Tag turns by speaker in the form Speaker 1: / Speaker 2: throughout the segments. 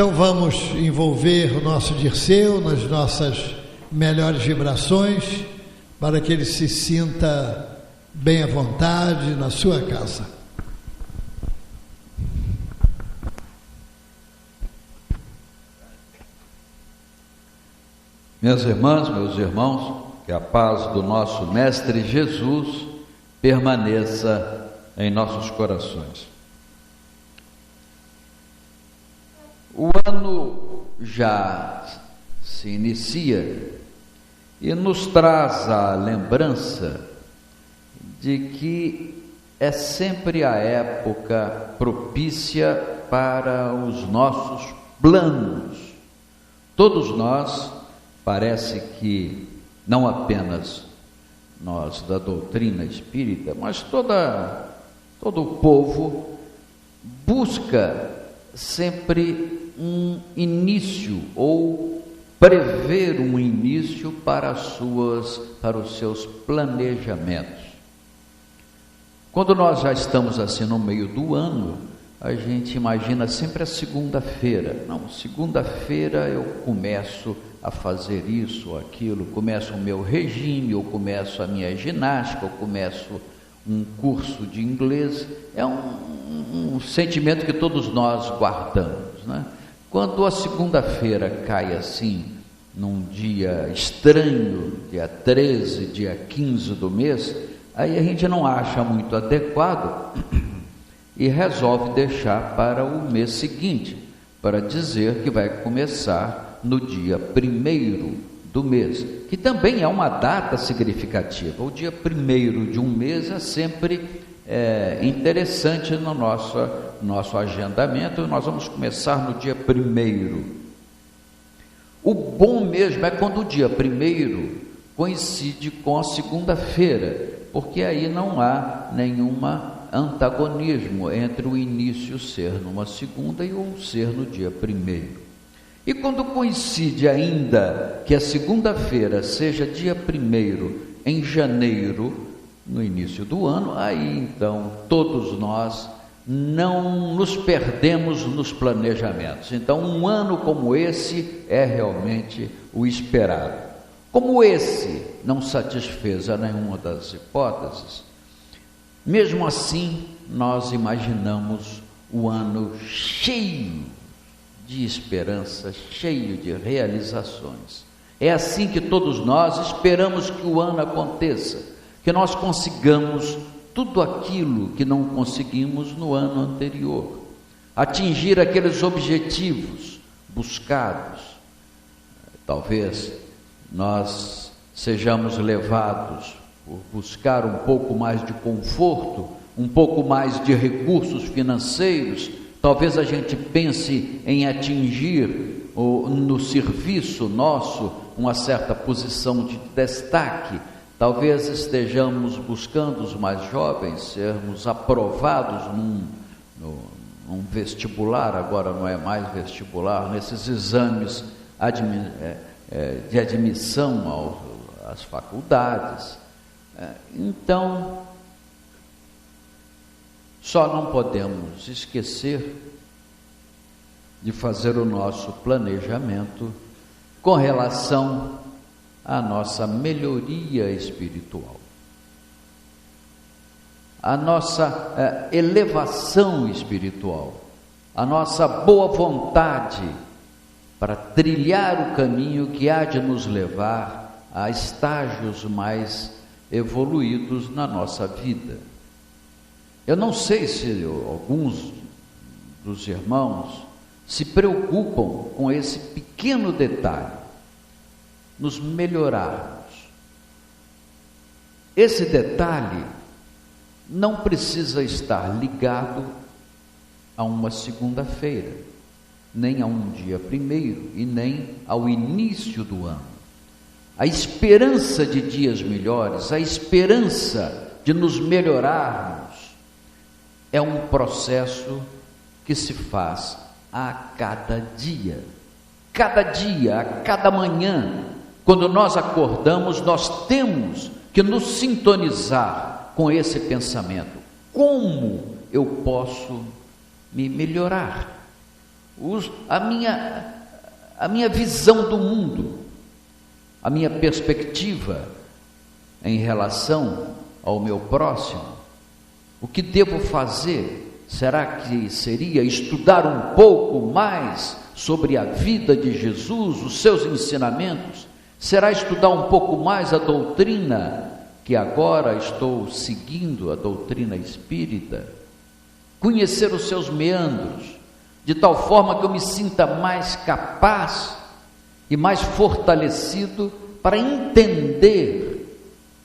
Speaker 1: Então vamos envolver o nosso Dirceu nas nossas melhores vibrações, para que ele se sinta bem à vontade na sua casa.
Speaker 2: Minhas irmãs, meus irmãos, que a paz do nosso Mestre Jesus permaneça em nossos corações. O ano já se inicia e nos traz a lembrança de que é sempre a época propícia para os nossos planos. Todos nós, parece que não apenas nós da doutrina espírita, mas todo o povo busca sempre um início ou prever um início para os seus planejamentos. Quando nós já estamos assim no meio do ano, a gente imagina sempre a segunda-feira. Não, segunda-feira eu começo a fazer isso ou aquilo, começo o meu regime, eu começo a minha ginástica, eu começo um curso de inglês. É um sentimento que todos nós guardamos, né? Quando a segunda-feira cai assim, num dia estranho, dia 13, dia 15 do mês, aí a gente não acha muito adequado e resolve deixar para o mês seguinte, para dizer que vai começar no dia 1º do mês, que também é uma data significativa. O dia 1º de um mês é sempre interessante no nosso agendamento. Nós vamos começar no dia 1º. O bom mesmo é quando o dia 1º coincide com a segunda-feira, porque aí não há nenhuma antagonismo entre o início ser numa segunda e o ser no dia 1º. E quando coincide ainda que a segunda-feira seja dia 1º em janeiro, no início do ano, aí então todos nós não nos perdemos nos planejamentos. Então um ano como esse é realmente o esperado. Como esse não satisfez a nenhuma das hipóteses, mesmo assim nós imaginamos o ano cheio de esperança, cheio de realizações. É assim que todos nós esperamos que o ano aconteça, que nós consigamos tudo aquilo que não conseguimos no ano anterior, atingir aqueles objetivos buscados. Talvez nós sejamos levados por buscar um pouco mais de conforto, um pouco mais de recursos financeiros. Talvez a gente pense em atingir no serviço nosso uma certa posição de destaque. Talvez estejamos buscando, os mais jovens, sermos aprovados num vestibular, agora não é mais vestibular, nesses exames de admissão às faculdades. Então, só não podemos esquecer de fazer o nosso planejamento com relação à nossa melhoria espiritual, a nossa elevação espiritual, a nossa boa vontade para trilhar o caminho que há de nos levar a estágios mais evoluídos na nossa vida. Eu não sei se alguns dos irmãos se preocupam com esse pequeno detalhe, nos melhorarmos. Esse detalhe não precisa estar ligado a uma segunda-feira, nem a um dia 1º e nem ao início do ano. A esperança de dias melhores, a esperança de nos melhorarmos, é um processo que se faz a cada dia, a cada manhã. Quando nós acordamos, nós temos que nos sintonizar com esse pensamento. Como eu posso me melhorar? a minha visão do mundo, a minha perspectiva em relação ao meu próximo. O que devo fazer? Será que seria estudar um pouco mais sobre a vida de Jesus, os seus ensinamentos? Será estudar um pouco mais a doutrina que agora estou seguindo, a doutrina espírita? Conhecer os seus meandros, de tal forma que eu me sinta mais capaz e mais fortalecido para entender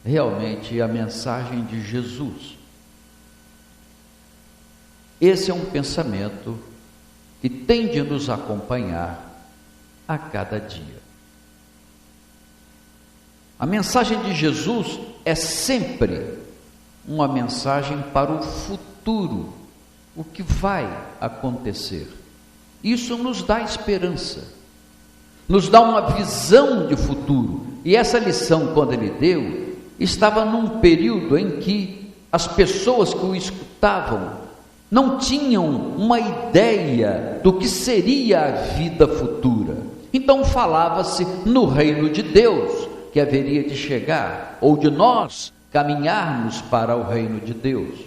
Speaker 2: realmente a mensagem de Jesus. Esse é um pensamento que tem de nos acompanhar a cada dia. A mensagem de Jesus é sempre uma mensagem para o futuro, o que vai acontecer. Isso nos dá esperança, nos dá uma visão de futuro. E essa lição, quando ele deu, estava num período em que as pessoas que o escutavam não tinham uma ideia do que seria a vida futura. Então falava-se no reino de Deus que haveria de chegar, ou de nós caminharmos para o reino de Deus.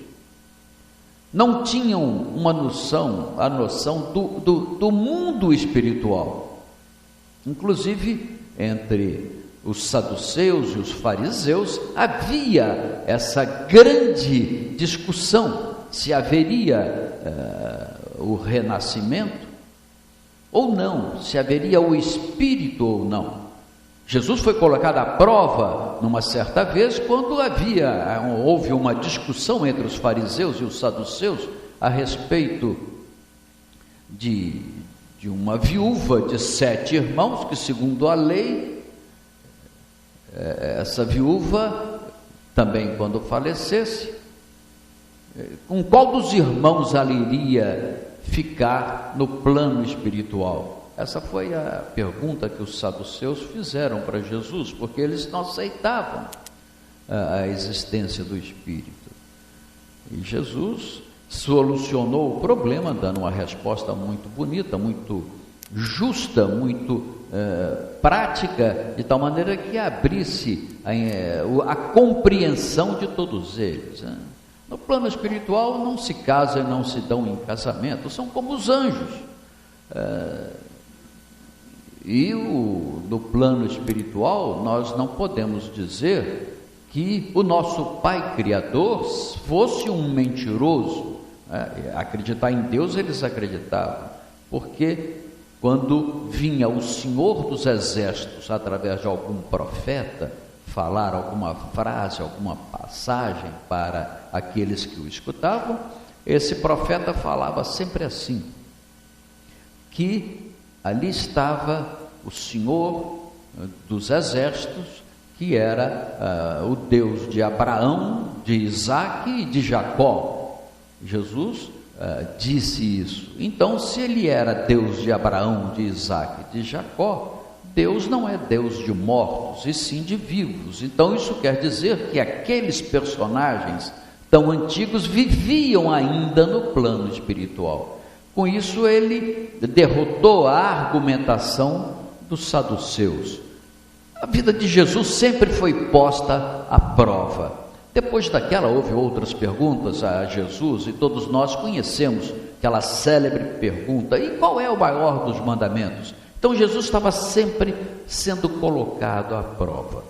Speaker 2: Não tinham uma noção, a noção do mundo espiritual. Inclusive, entre os saduceus e os fariseus, havia essa grande discussão, se haveria o renascimento ou não, se haveria o Espírito ou não. Jesus foi colocado à prova numa certa vez, quando houve uma discussão entre os fariseus e os saduceus a respeito de uma viúva de 7 irmãos, que segundo a lei, essa viúva, também quando falecesse, com qual dos irmãos ela iria ficar no plano espiritual? Essa foi a pergunta que os saduceus fizeram para Jesus, porque eles não aceitavam a existência do Espírito. E Jesus solucionou o problema, dando uma resposta muito bonita, muito justa, muito prática, de tal maneira que abrisse a compreensão de todos eles. No plano espiritual não se casam e não se dão em casamento, são como os anjos. E no plano espiritual nós não podemos dizer que o nosso Pai Criador fosse um mentiroso. Acreditar em Deus eles acreditavam, porque quando vinha o Senhor dos Exércitos através de algum profeta falar alguma frase, alguma passagem para aqueles que o escutavam, esse profeta falava sempre assim, que ali estava o Senhor dos Exércitos, que era o Deus de Abraão, de Isaac e de Jacó. Jesus disse isso. Então, se ele era Deus de Abraão, de Isaac e de Jacó, Deus não é Deus de mortos, e sim de vivos. Então isso quer dizer que aqueles personagens tão antigos viviam ainda no plano espiritual. Com isso ele derrotou a argumentação dos saduceus. A vida de Jesus sempre foi posta à prova. Depois daquela houve outras perguntas a Jesus, e todos nós conhecemos aquela célebre pergunta: e qual é o maior dos mandamentos? Então Jesus estava sempre sendo colocado à prova,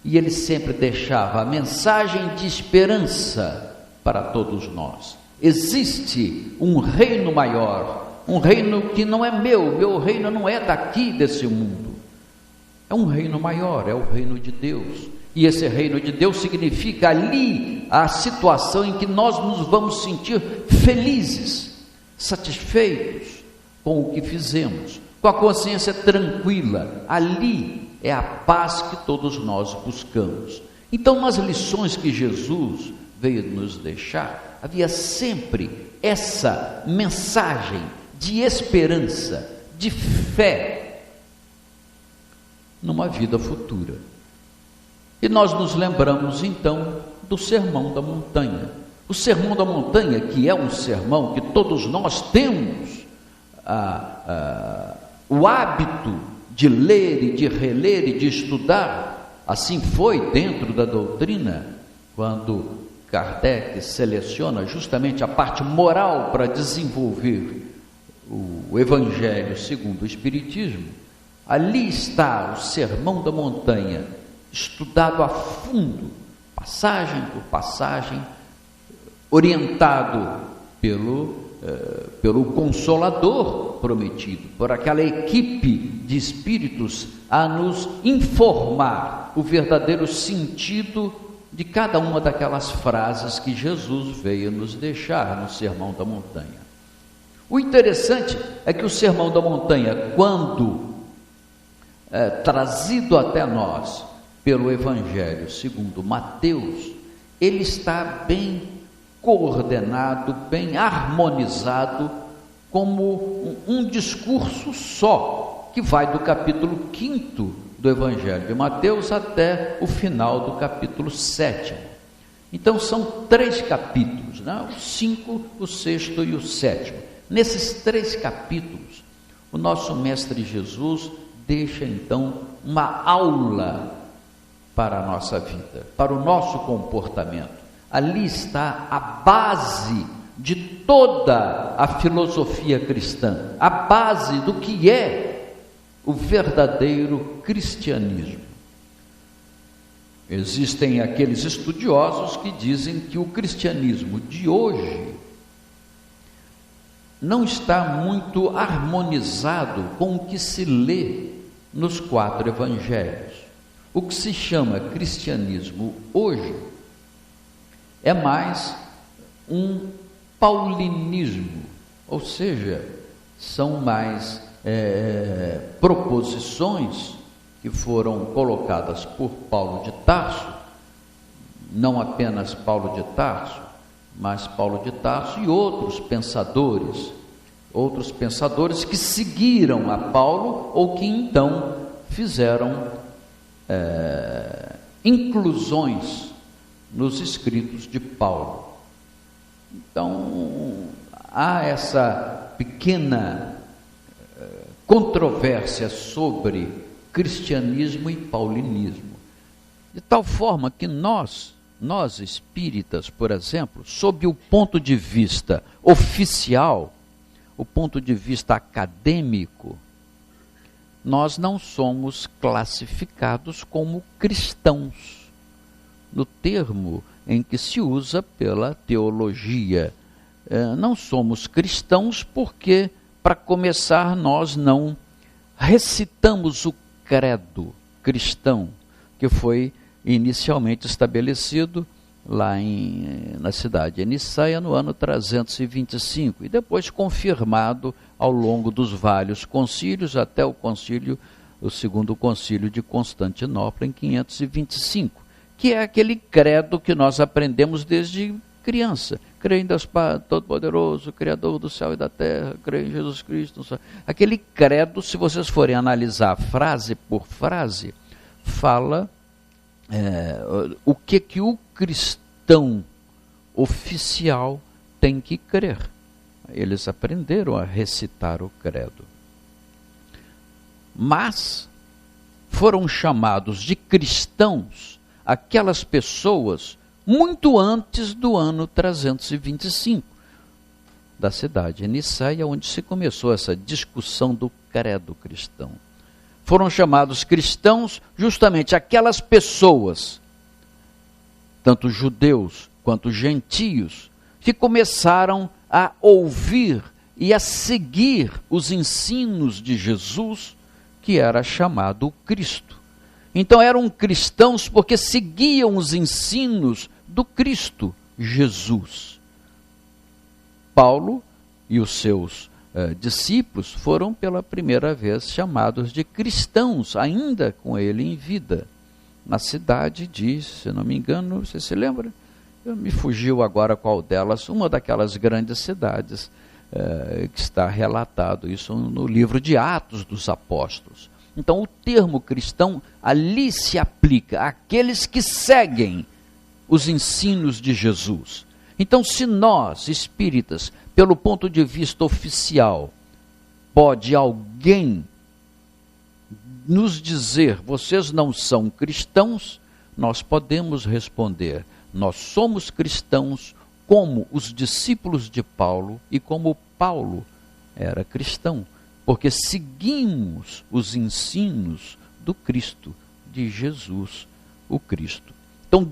Speaker 2: e ele sempre deixava a mensagem de esperança para todos nós. Existe um reino maior, um reino que não é meu reino não é daqui desse mundo, é um reino maior, é o reino de Deus. E esse reino de Deus significa ali a situação em que nós nos vamos sentir felizes, satisfeitos com o que fizemos, com a consciência tranquila. Ali é a paz que todos nós buscamos. Então, nas lições que Jesus veio nos deixar, havia sempre essa mensagem de esperança, de fé numa vida futura. E nós nos lembramos então do Sermão da Montanha. O Sermão da Montanha, que é um sermão que todos nós temos o hábito de ler e de reler e de estudar. Assim foi dentro da doutrina, quando Kardec seleciona justamente a parte moral para desenvolver o Evangelho segundo o Espiritismo. Ali está o Sermão da Montanha, estudado a fundo, passagem por passagem, orientado pelo Consolador prometido, por aquela equipe de espíritos a nos informar o verdadeiro sentido de cada uma daquelas frases que Jesus veio nos deixar no Sermão da Montanha. O interessante é que o Sermão da Montanha, quando trazido até nós pelo Evangelho segundo Mateus, ele está bem coordenado, bem harmonizado, como um discurso só, que vai do capítulo 5º do Evangelho de Mateus até o final do capítulo 7º. Então são 3 capítulos, né? O 5, o 6º e o 7º. Nesses 3 capítulos, o nosso Mestre Jesus deixa então uma aula para a nossa vida, para o nosso comportamento. Ali está a base de toda a filosofia cristã, a base do que é o verdadeiro cristianismo. Existem aqueles estudiosos que dizem que o cristianismo de hoje não está muito harmonizado com o que se lê nos 4 evangelhos. O que se chama cristianismo hoje é mais um paulinismo, ou seja, são mais proposições que foram colocadas por Paulo de Tarso, não apenas Paulo de Tarso, mas Paulo de Tarso e outros pensadores que seguiram a Paulo ou que então fizeram inclusões nos escritos de Paulo. Então, há essa pequena controvérsia sobre cristianismo e paulinismo, de tal forma que nós espíritas, por exemplo, sob o ponto de vista oficial, o ponto de vista acadêmico, nós não somos classificados como cristãos, no termo em que se usa pela teologia. Não somos cristãos porque, para começar, nós não recitamos o credo cristão, que foi inicialmente estabelecido lá na cidade de Nicéia no ano 325 e depois confirmado ao longo dos vários concílios até o segundo concílio de Constantinopla em 525, que é aquele credo que nós aprendemos desde criança. Creio em Deus Pai Todo-Poderoso, Criador do céu e da terra, creio em Jesus Cristo. Aquele credo, se vocês forem analisar frase por frase, fala o que o cristão oficial tem que crer. Eles aprenderam a recitar o credo. Mas foram chamados de cristãos aquelas pessoas muito antes do ano 325, da cidade de Nicéia, onde se começou essa discussão do credo cristão. Foram chamados cristãos justamente aquelas pessoas, tanto judeus quanto gentios, que começaram a ouvir e a seguir os ensinos de Jesus, que era chamado Cristo. Então eram cristãos porque seguiam os ensinos do Cristo Jesus. Paulo e os seus discípulos foram pela primeira vez chamados de cristãos, ainda com ele em vida, na cidade de, se não me engano, você se lembra? Me fugiu agora qual delas, uma daquelas grandes cidades que está relatado isso no livro de Atos dos Apóstolos. Então o termo cristão ali se aplica àqueles que seguem os ensinos de Jesus. Então, se nós, espíritas, pelo ponto de vista oficial, pode alguém nos dizer, vocês não são cristãos, nós podemos responder, nós somos cristãos como os discípulos de Paulo e como Paulo era cristão, porque seguimos os ensinos do Cristo, de Jesus, o Cristo. Então,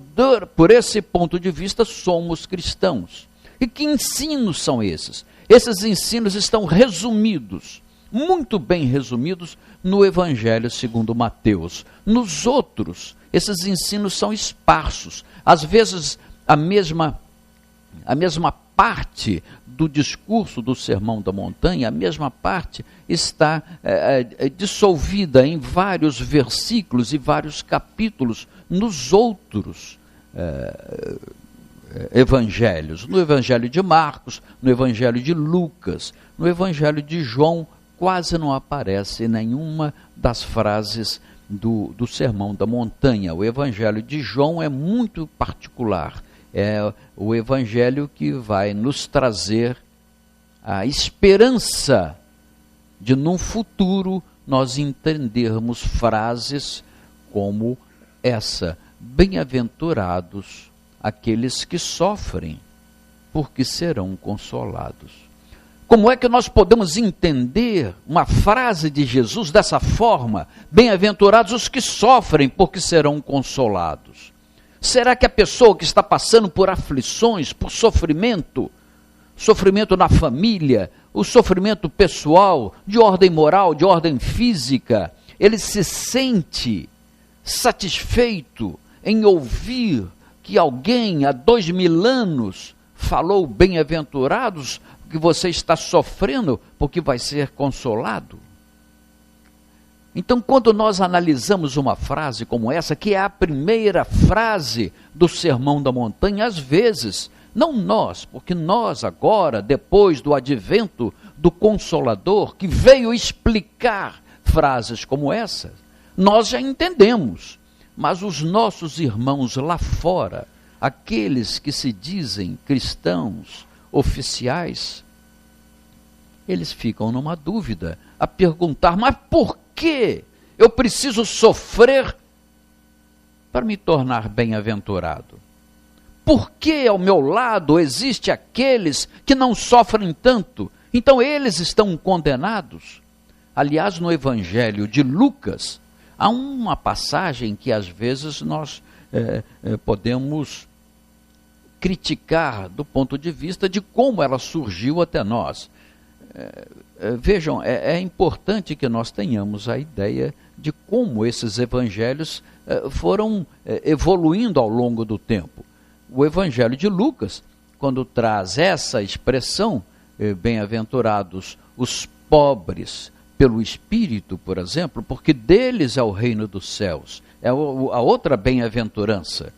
Speaker 2: por esse ponto de vista, somos cristãos. E que ensinos são esses? Esses ensinos estão resumidos, muito bem resumidos, no Evangelho segundo Mateus. Nos outros, esses ensinos são esparsos. Às vezes, a mesma parte do discurso do Sermão da Montanha, a mesma parte está dissolvida em vários versículos e vários capítulos nos outros evangelhos. No Evangelho de Marcos, no Evangelho de Lucas, no Evangelho de João, quase não aparece nenhuma das frases do Sermão da Montanha. O Evangelho de João é muito particular. É o Evangelho que vai nos trazer a esperança de, num futuro, nós entendermos frases como essa: bem-aventurados aqueles que sofrem, porque serão consolados. Como é que nós podemos entender uma frase de Jesus dessa forma? Bem-aventurados os que sofrem, porque serão consolados. Será que a pessoa que está passando por aflições, por sofrimento na família, o sofrimento pessoal, de ordem moral, de ordem física, ele se sente satisfeito em ouvir que alguém há 2000 anos falou bem-aventurados, que você está sofrendo porque vai ser consolado? Então, quando nós analisamos uma frase como essa, que é a primeira frase do Sermão da Montanha, às vezes, não nós, porque nós agora, depois do advento do Consolador, que veio explicar frases como essa, nós já entendemos, mas os nossos irmãos lá fora, aqueles que se dizem cristãos oficiais, eles ficam numa dúvida, a perguntar: mas por que eu preciso sofrer para me tornar bem-aventurado? Por que ao meu lado existem aqueles que não sofrem tanto? Então eles estão condenados? Aliás, no Evangelho de Lucas, há uma passagem que às vezes nós podemos criticar do ponto de vista de como ela surgiu até nós. Vejam, é importante que nós tenhamos a ideia de como esses evangelhos foram evoluindo ao longo do tempo. O Evangelho de Lucas, quando traz essa expressão, bem-aventurados os pobres pelo Espírito, por exemplo, porque deles é o reino dos céus, é a outra bem-aventurança.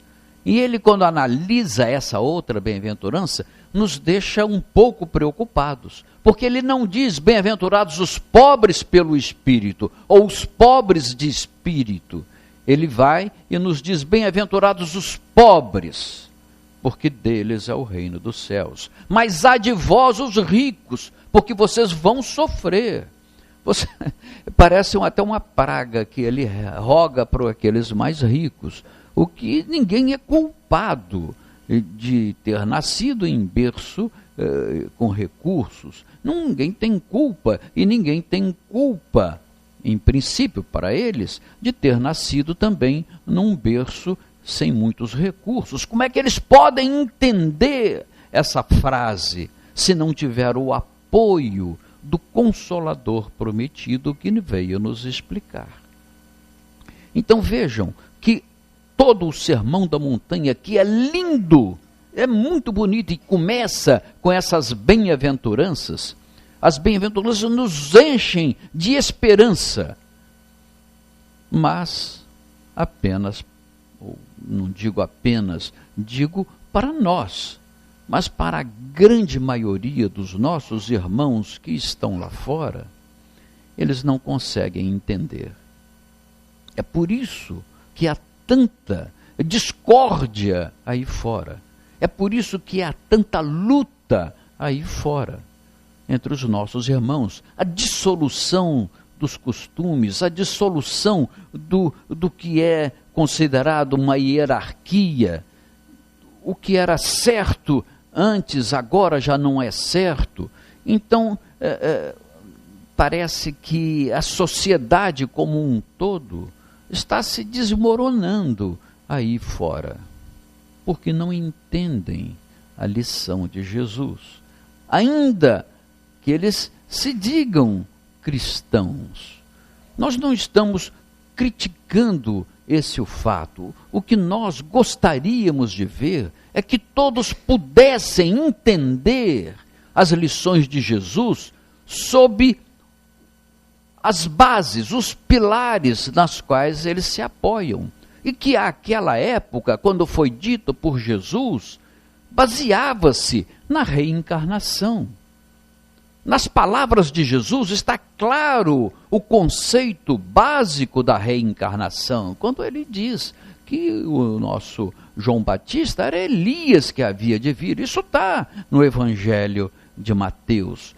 Speaker 2: E ele, quando analisa essa outra bem-aventurança, nos deixa um pouco preocupados, porque ele não diz bem-aventurados os pobres pelo Espírito, ou os pobres de espírito. Ele vai e nos diz bem-aventurados os pobres, porque deles é o reino dos céus. Mas há de vós os ricos, porque vocês vão sofrer. Parece até uma praga que ele roga para aqueles mais ricos, o que ninguém é culpado de ter nascido em berço com recursos. Ninguém tem culpa, e ninguém tem culpa, em princípio, para eles, de ter nascido também num berço sem muitos recursos. Como é que eles podem entender essa frase se não tiver o apoio do Consolador prometido que veio nos explicar? Então vejam que todo o Sermão da Montanha, que é lindo, é muito bonito e começa com essas bem-aventuranças. As bem-aventuranças nos enchem de esperança, mas apenas, ou não digo apenas, digo para nós, mas para a grande maioria dos nossos irmãos que estão lá fora, eles não conseguem entender. É por isso que há tanta discórdia aí fora. É por isso que há tanta luta aí fora. entre os nossos irmãos, a dissolução dos costumes, a dissolução do que é considerado uma hierarquia. O que era certo antes, agora já não é certo. Então, parece que a sociedade como um todo está se desmoronando aí fora, porque não entendem a lição de Jesus. Ainda que eles se digam cristãos. Nós não estamos criticando esse o fato. O que nós gostaríamos de ver é que todos pudessem entender as lições de Jesus sob as bases, os pilares nas quais eles se apoiam. E que àquela época, quando foi dito por Jesus, baseava-se na reencarnação. Nas palavras de Jesus está claro o conceito básico da reencarnação, quando ele diz que o nosso João Batista era Elias que havia de vir. Isso está no Evangelho de Mateus.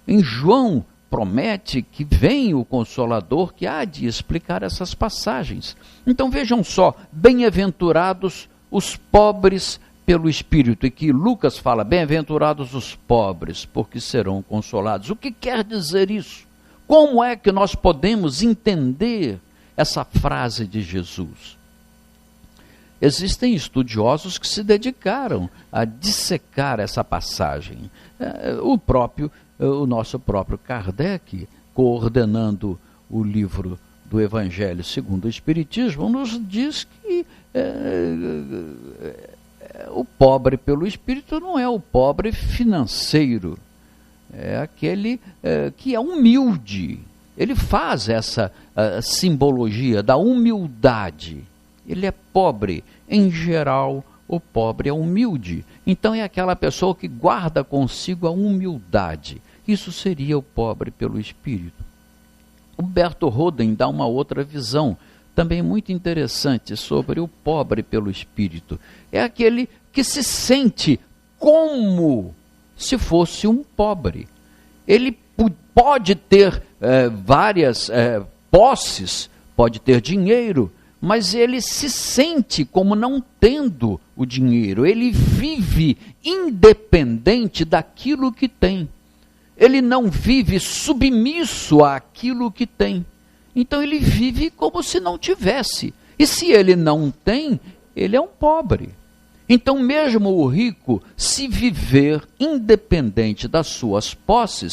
Speaker 2: Em João promete que vem o Consolador que há de explicar essas passagens. Então vejam só, bem-aventurados os pobres pelo Espírito, e que Lucas fala, bem-aventurados os pobres, porque serão consolados. O que quer dizer isso? Como é que nós podemos entender essa frase de Jesus? Existem estudiosos que se dedicaram a dissecar essa passagem. O nosso próprio Kardec, coordenando o livro do Evangelho segundo o Espiritismo, nos diz que o pobre pelo Espírito não é o pobre financeiro, é aquele que é humilde. Ele faz essa simbologia da humildade. Ele é pobre. Em geral, o pobre é humilde. Então é aquela pessoa que guarda consigo a humildade. Isso seria o pobre pelo Espírito. Humberto Roden dá uma outra visão, também muito interessante, sobre o pobre pelo Espírito. É aquele que se sente como se fosse um pobre. Ele pode ter várias posses, pode ter dinheiro, mas ele se sente como não tendo o dinheiro. Ele vive independente daquilo que tem. Ele não vive submisso àquilo que tem. Então ele vive como se não tivesse. E se ele não tem, ele é um pobre. Então mesmo o rico, se viver independente das suas posses,